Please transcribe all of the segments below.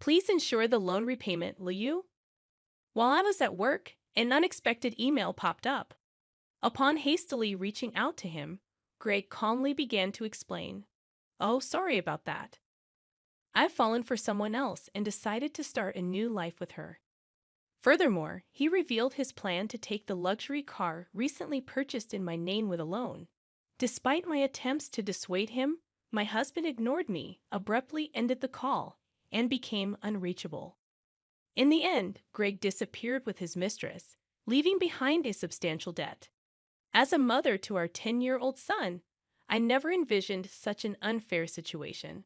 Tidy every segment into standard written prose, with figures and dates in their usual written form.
Please ensure the loan repayment, will you? While I was at work, an unexpected email popped up. Upon hastily reaching out to him, Greg calmly began to explain. Oh, sorry about that. I've fallen for someone else and decided to start a new life with her. Furthermore, he revealed his plan to take the luxury car recently purchased in my name with a loan. Despite my attempts to dissuade him, my husband ignored me, abruptly ended the call, and became unreachable. In the end, Greg disappeared with his mistress, leaving behind a substantial debt. As a mother to our 10-year-old son, I never envisioned such an unfair situation.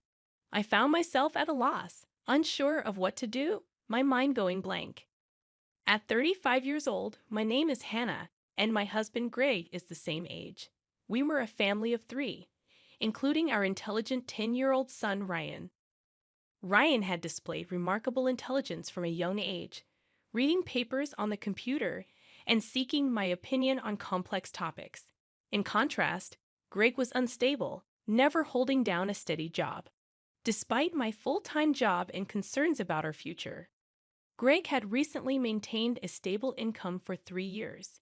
I found myself at a loss, unsure of what to do, my mind going blank. At 35 years old, my name is Hannah, and my husband Greg is the same age. We were a family of 3, including our intelligent 10-year-old son Ryan. Ryan had displayed remarkable intelligence from a young age, reading papers on the computer and seeking my opinion on complex topics. In contrast, Greg was unstable, never holding down a steady job. Despite my full-time job and concerns about our future, Greg had recently maintained a stable income for 3 years.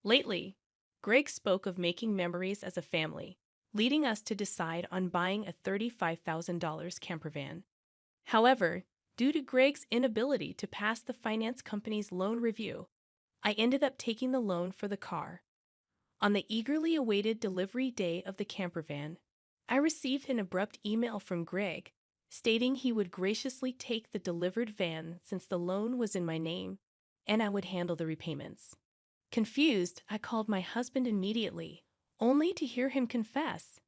Lately, Greg spoke of making memories as a family, leading us to decide on buying a $35,000 camper van. However, due to Greg's inability to pass the finance company's loan review, I ended up taking the loan for the car. On the eagerly awaited delivery day of the camper van, I received an abrupt email from Greg stating he would graciously take the delivered van since the loan was in my name and I would handle the repayments. Confused, I called my husband immediately, only to hear him confess,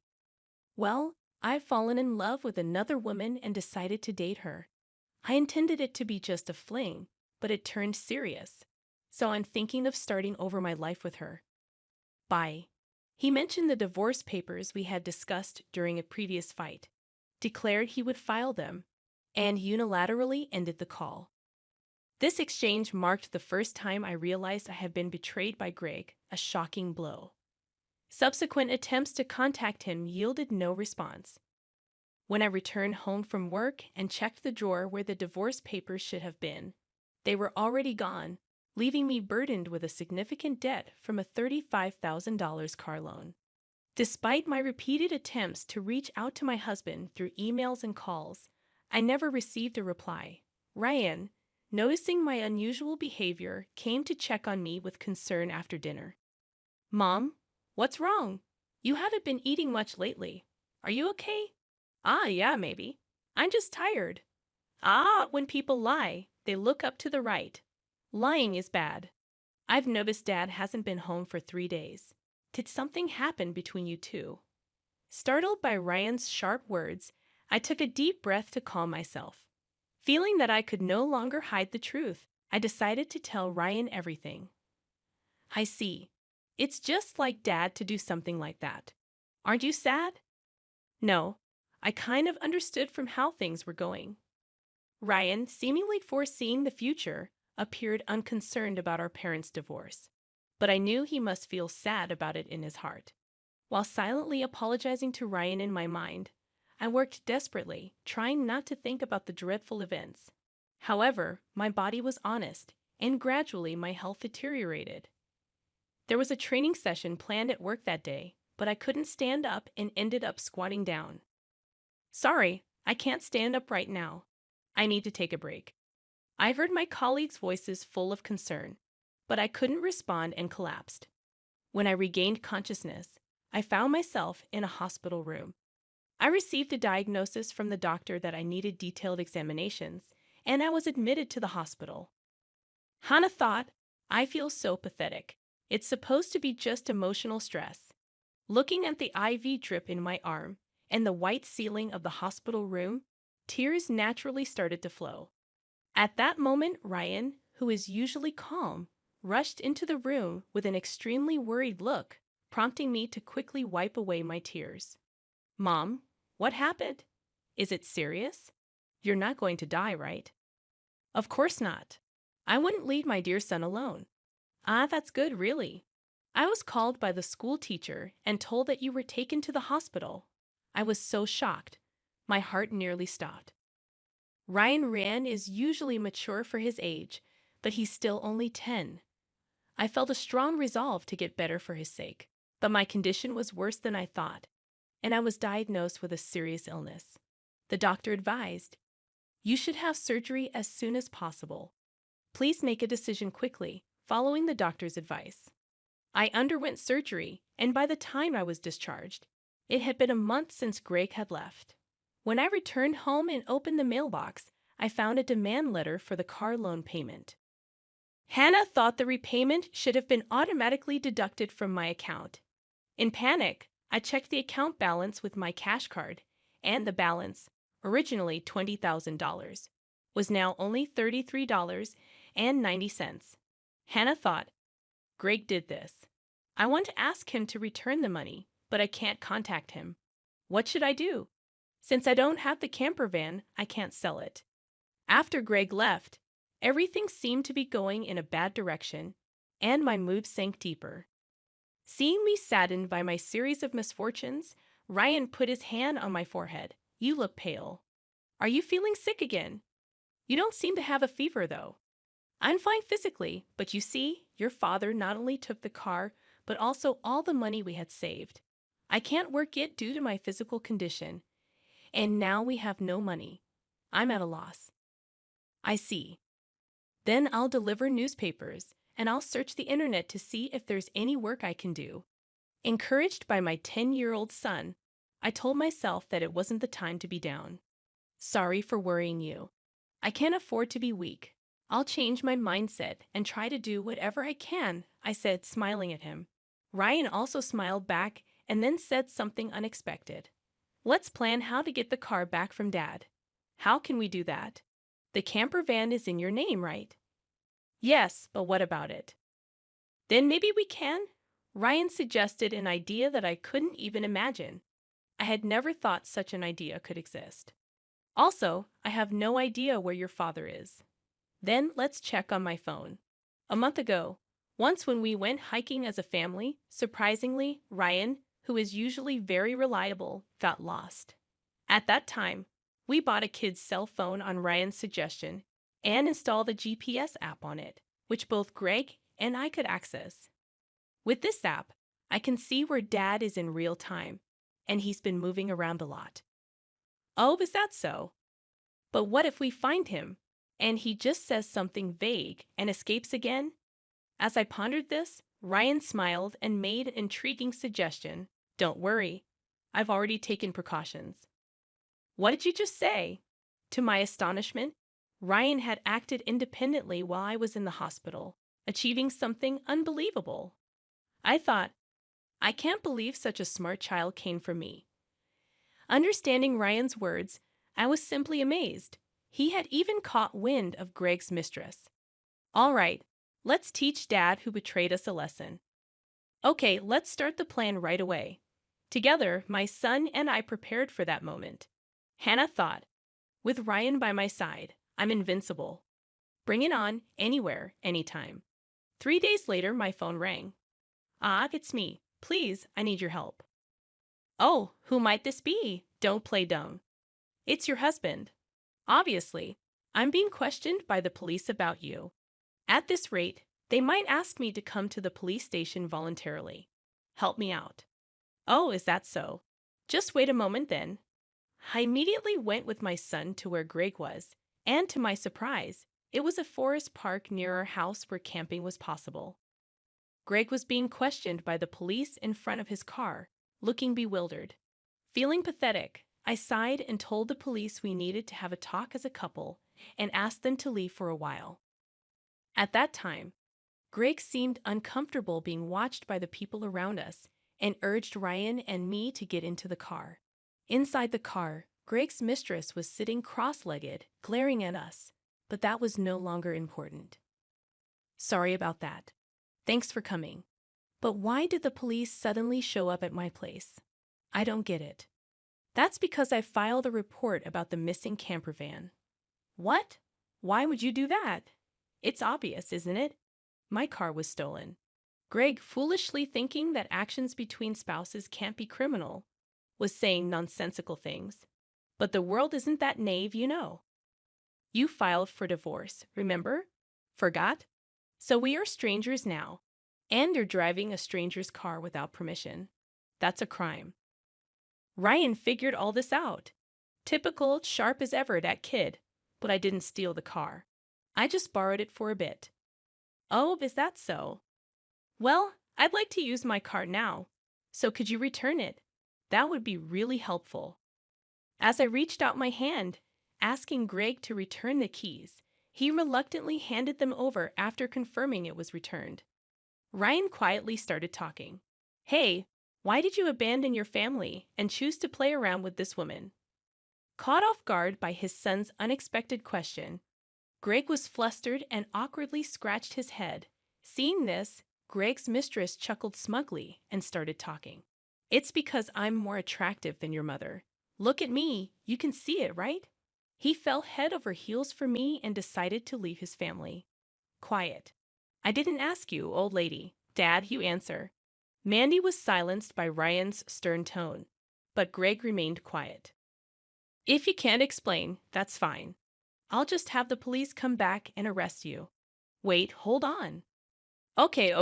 "Well, I've fallen in love with another woman and decided to date her. I intended it to be just a fling, but it turned serious, so I'm thinking of starting over my life with her." Bye. He mentioned the divorce papers we had discussed during a previous fight, declared he would file them, and unilaterally ended the call. This exchange marked the first time I realized I had been betrayed by Greg, a shocking blow. Subsequent attempts to contact him yielded no response. When I returned home from work and checked the drawer where the divorce papers should have been, they were already gone, leaving me burdened with a significant debt from a $35,000 car loan. Despite my repeated attempts to reach out to my husband through emails and calls, I never received a reply. Ryan, noticing my unusual behavior, came to check on me with concern after dinner. "Mom, what's wrong? You haven't been eating much lately. Are you okay?" "Ah, yeah, maybe. I'm just tired." When people lie, they look up to the right. Lying is bad. I've noticed Dad hasn't been home for 3 days. Did something happen between you two? Startled by Ryan's sharp words, I took a deep breath to calm myself. Feeling that I could no longer hide the truth, I decided to tell Ryan everything. "I see. It's just like Dad to do something like that. Aren't you sad?" "No. I kind of understood from how things were going." Ryan, seemingly foreseeing the future, appeared unconcerned about our parents' divorce, but I knew he must feel sad about it in his heart. While silently apologizing to Ryan in my mind, I worked desperately, trying not to think about the dreadful events. However, my body was honest, and gradually my health deteriorated. There was a training session planned at work that day, but I couldn't stand up and ended up squatting down. "Sorry, I can't stand up right now. I need to take a break." I heard my colleagues' voices full of concern, but I couldn't respond and collapsed. When I regained consciousness, I found myself in a hospital room. I received a diagnosis from the doctor that I needed detailed examinations, and I was admitted to the hospital. Hannah thought, "I feel so pathetic. It's supposed to be just emotional stress." Looking at the IV drip in my arm and the white ceiling of the hospital room, tears naturally started to flow. At that moment, Ryan, who is usually calm, rushed into the room with an extremely worried look, prompting me to quickly wipe away my tears. "Mom, what happened? Is it serious? You're not going to die, right?" "Of course not. I wouldn't leave my dear son alone." "Ah, that's good, really. I was called by the school teacher and told that you were taken to the hospital." I was so shocked. My heart nearly stopped. Ryan is usually mature for his age, but he's still only 10. I felt a strong resolve to get better for his sake. But my condition was worse than I thought, and I was diagnosed with a serious illness. The doctor advised, "You should have surgery as soon as possible. Please make a decision quickly, following the doctor's advice." I underwent surgery, and by the time I was discharged, it had been a month since Greg had left. When I returned home and opened the mailbox, I found a demand letter for the car loan payment. Hannah thought the repayment should have been automatically deducted from my account. In panic, I checked the account balance with my cash card, and the balance, originally $20,000, was now only $33.90. Hannah thought, "Greg did this. I want to ask him to return the money, but I can't contact him. What should I do? Since I don't have the camper van, I can't sell it." After Greg left, everything seemed to be going in a bad direction, and my mood sank deeper. Seeing me saddened by my series of misfortunes, Ryan put his hand on my forehead. "You look pale. Are you feeling sick again? You don't seem to have a fever, though." "I'm fine physically, but you see, your father not only took the car, but also all the money we had saved. I can't work yet due to my physical condition, and now we have no money. I'm at a loss." "I see. Then I'll deliver newspapers, and I'll search the internet to see if there's any work I can do." Encouraged by my 10-year-old son, I told myself that it wasn't the time to be down. "Sorry for worrying you. I can't afford to be weak. I'll change my mindset and try to do whatever I can," I said, smiling at him. Ryan also smiled back and then said something unexpected. "Let's plan how to get the car back from Dad." "How can we do that? The camper van is in your name, right?" "Yes, but what about it?" "Then maybe we can." Ryan suggested an idea that I couldn't even imagine. I had never thought such an idea could exist. "Also, I have no idea where your father is." "Then let's check on my phone." A month ago, once when we went hiking as a family, surprisingly, Ryan, who is usually very reliable, got lost. At that time, we bought a kid's cell phone on Ryan's suggestion and installed a GPS app on it, which both Greg and I could access. With this app, I can see where Dad is in real time, and he's been moving around a lot. "Oh, is that so? But what if we find him, and he just says something vague and escapes again?" As I pondered this, Ryan smiled and made an intriguing suggestion. "Don't worry, I've already taken precautions." "What did you just say?" To my astonishment, Ryan had acted independently while I was in the hospital, achieving something unbelievable. I thought, I can't believe such a smart child came from me. Understanding Ryan's words, I was simply amazed. He had even caught wind of Greg's mistress. "All right, let's teach Dad who betrayed us a lesson." "Okay, let's start the plan right away." Together, my son and I prepared for that moment. Hannah thought, "With Ryan by my side, I'm invincible. Bring it on, anywhere, anytime." 3 days later, my phone rang. "Ah, it's me. Please, I need your help." "Oh, who might this be? Don't play dumb." "It's your husband. Obviously, I'm being questioned by the police about you. At this rate, they might ask me to come to the police station voluntarily. Help me out." "Oh, is that so? Just wait a moment then." I immediately went with my son to where Greg was, and to my surprise, it was a forest park near our house where camping was possible. Greg was being questioned by the police in front of his car, looking bewildered. Feeling pathetic, I sighed and told the police we needed to have a talk as a couple and asked them to leave for a while. At that time, Greg seemed uncomfortable being watched by the people around us and urged Ryan and me to get into the car. Inside the car, Greg's mistress was sitting cross-legged, glaring at us, but that was no longer important. "Sorry about that. Thanks for coming. But why did the police suddenly show up at my place? I don't get it." "That's because I filed a report about the missing camper van." "What? Why would you do that?" "It's obvious, isn't it? My car was stolen." Greg, foolishly thinking that actions between spouses can't be criminal, was saying nonsensical things. But the world isn't that naive, you know. You filed for divorce, remember? Forgot? So we are strangers now. And you're driving a stranger's car without permission. That's a crime. Ryan figured all this out. Typical, sharp as ever, that kid. But I didn't steal the car. I just borrowed it for a bit. Oh, is that so? Well, I'd like to use my car now. So could you return it? That would be really helpful. As I reached out my hand, asking Greg to return the keys, he reluctantly handed them over after confirming it was returned. Ryan quietly started talking. Hey, why did you abandon your family and choose to play around with this woman? Caught off guard by his son's unexpected question, Greg was flustered and awkwardly scratched his head. Seeing this, Greg's mistress chuckled smugly and started talking. It's because I'm more attractive than your mother. Look at me, you can see it, right? He fell head over heels for me and decided to leave his family. Quiet. I didn't ask you, old lady. Dad, you answer. Mandy was silenced by Ryan's stern tone, but Greg remained quiet. If you can't explain, that's fine. I'll just have the police come back and arrest you. Wait, hold on. Okay,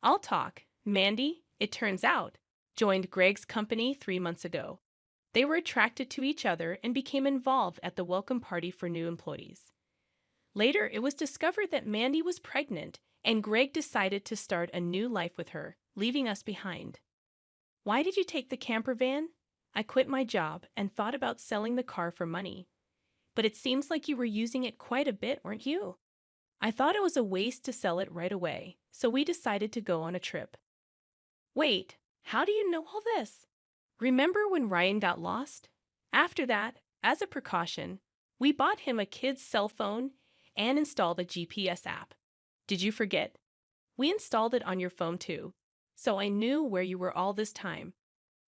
I'll talk. Mandy, it turns out, joined Greg's company 3 months ago. They were attracted to each other and became involved at the welcome party for new employees. Later, it was discovered that Mandy was pregnant, and Greg decided to start a new life with her, leaving us behind. Why did you take the camper van? I quit my job and thought about selling the car for money. But it seems like you were using it quite a bit, weren't you? I thought it was a waste to sell it right away, so we decided to go on a trip. Wait, how do you know all this? Remember when Ryan got lost? After that, as a precaution, we bought him a kid's cell phone and installed a GPS app. Did you forget? We installed it on your phone too, so I knew where you were all this time.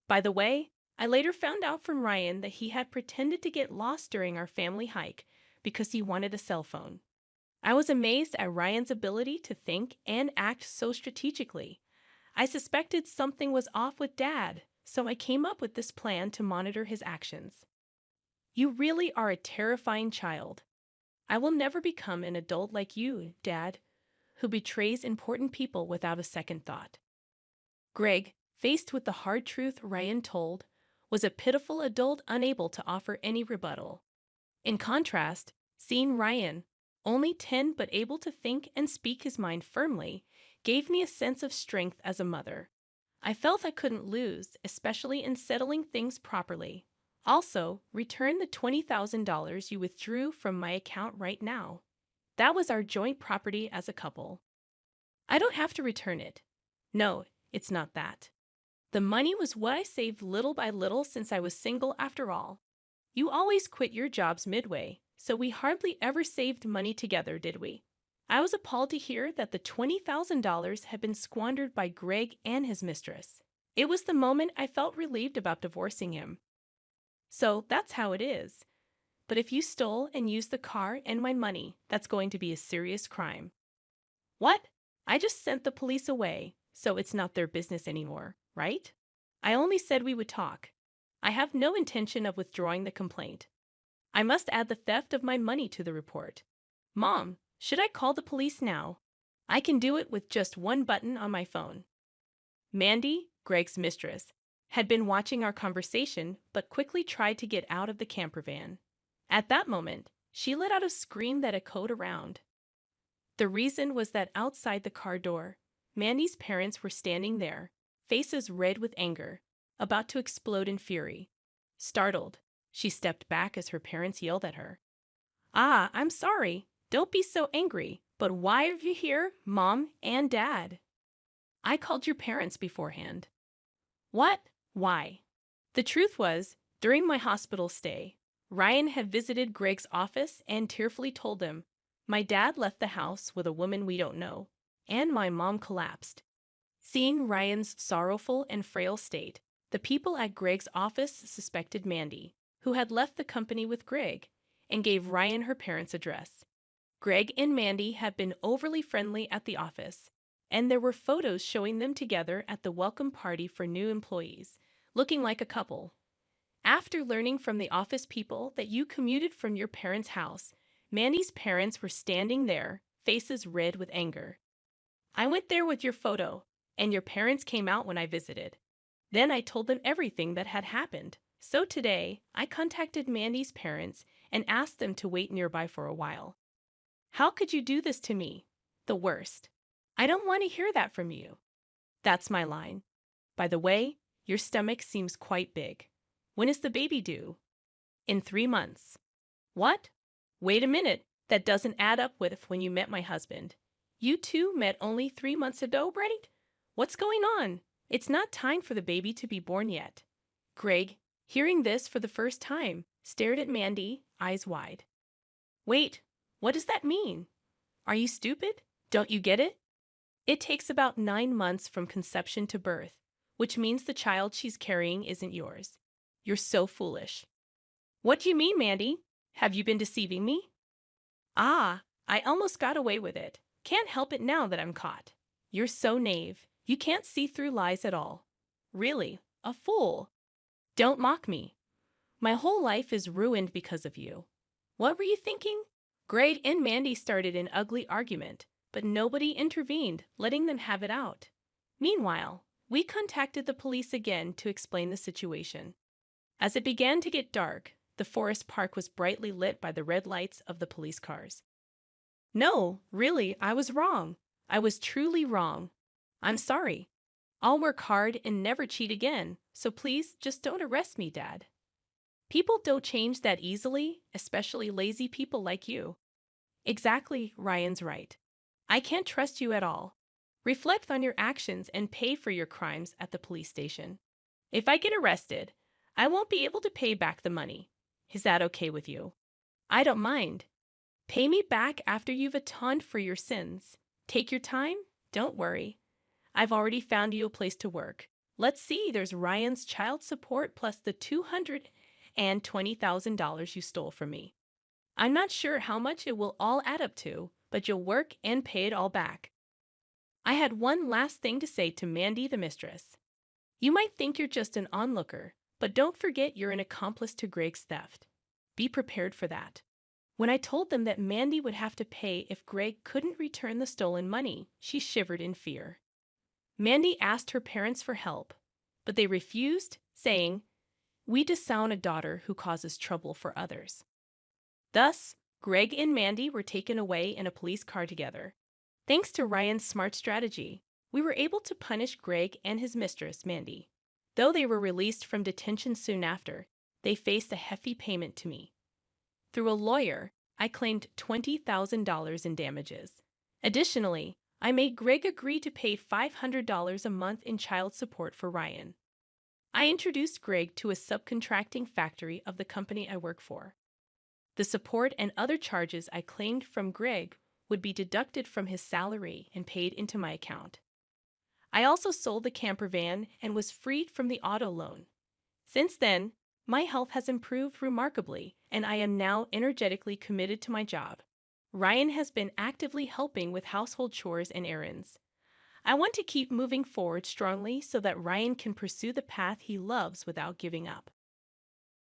By the way, I later found out from Ryan that he had pretended to get lost during our family hike because he wanted a cell phone. I was amazed at Ryan's ability to think and act so strategically. I suspected something was off with Dad, so I came up with this plan to monitor his actions. You really are a terrifying child. I will never become an adult like you, Dad, who betrays important people without a second thought. Greg, faced with the hard truth Ryan told, was a pitiful adult unable to offer any rebuttal. In contrast, seeing Ryan, only 10 but able to think and speak his mind firmly, gave me a sense of strength as a mother. I felt I couldn't lose, especially in settling things properly. Also, return the $20,000 you withdrew from my account right now. That was our joint property as a couple. I don't have to return it. No, it's not that. The money was what I saved little by little since I was single after all. You always quit your jobs midway, so we hardly ever saved money together, did we? I was appalled to hear that the $20,000 had been squandered by Greg and his mistress. It was the moment I felt relieved about divorcing him. So that's how it is. But if you stole and used the car and my money, that's going to be a serious crime. What? I just sent the police away, so it's not their business anymore, right? I only said we would talk. I have no intention of withdrawing the complaint. I must add the theft of my money to the report. Mom, should I call the police now? I can do it with just one button on my phone. Mandy, Greg's mistress, had been watching our conversation but quickly tried to get out of the camper van. At that moment, she let out a scream that echoed around. The reason was that outside the car door, Mandy's parents were standing there, faces red with anger, about to explode in fury. Startled, she stepped back as her parents yelled at her. Ah, I'm sorry. Don't be so angry. But why are you here, Mom and Dad? I called your parents beforehand. What? Why? The truth was, during my hospital stay, Ryan had visited Greg's office and tearfully told him, my dad left the house with a woman we don't know, and my mom collapsed. Seeing Ryan's sorrowful and frail state, the people at Greg's office suspected Mandy, who had left the company with Greg, and gave Ryan her parents' address. Greg and Mandy had been overly friendly at the office, and there were photos showing them together at the welcome party for new employees, looking like a couple. After learning from the office people that you commuted from your parents' house, Mandy's parents were standing there, faces red with anger. I went there with your photo, and your parents came out when I visited. Then I told them everything that had happened. So today, I contacted Mandy's parents and asked them to wait nearby for a while. How could you do this to me? The worst. I don't want to hear that from you. That's my line. By the way, your stomach seems quite big. When is the baby due? In 3 months. What? Wait a minute. That doesn't add up with when you met my husband. You two met only 3 months ago, right? What's going on? It's not time for the baby to be born yet. Greg, hearing this for the first time, stared at Mandy, eyes wide. Wait, what does that mean? Are you stupid? Don't you get it? It takes about 9 months from conception to birth, which means the child she's carrying isn't yours. You're so foolish. What do you mean, Mandy? Have you been deceiving me? Ah, I almost got away with it. Can't help it now that I'm caught. You're so naive. You can't see through lies at all. Really, a fool. Don't mock me. My whole life is ruined because of you. What were you thinking? Greg and Mandy started an ugly argument, but nobody intervened, letting them have it out. Meanwhile, we contacted the police again to explain the situation. As it began to get dark, the forest park was brightly lit by the red lights of the police cars. No, really, I was wrong. I was truly wrong. I'm sorry. I'll work hard and never cheat again, so please just don't arrest me, Dad. People don't change that easily, especially lazy people like you. Exactly, Ryan's right. I can't trust you at all. Reflect on your actions and pay for your crimes at the police station. If I get arrested, I won't be able to pay back the money. Is that okay with you? I don't mind. Pay me back after you've atoned for your sins. Take your time. Don't worry. I've already found you a place to work. Let's see, there's Ryan's child support plus the $220,000 you stole from me. I'm not sure how much it will all add up to, but you'll work and pay it all back. I had one last thing to say to Mandy the mistress. You might think you're just an onlooker, but don't forget you're an accomplice to Greg's theft. Be prepared for that. When I told them that Mandy would have to pay if Greg couldn't return the stolen money, she shivered in fear. Mandy asked her parents for help, but they refused, saying, "We disown a daughter who causes trouble for others." Thus, Greg and Mandy were taken away in a police car together. Thanks to Ryan's smart strategy, we were able to punish Greg and his mistress, Mandy. Though they were released from detention soon after, they faced a hefty payment to me. Through a lawyer, I claimed $20,000 in damages. Additionally, I made Greg agree to pay $500 a month in child support for Ryan. I introduced Greg to a subcontracting factory of the company I work for. The support and other charges I claimed from Greg would be deducted from his salary and paid into my account. I also sold the camper van and was freed from the auto loan. Since then, my health has improved remarkably, and I am now energetically committed to my job. Ryan has been actively helping with household chores and errands. I want to keep moving forward strongly so that Ryan can pursue the path he loves without giving up.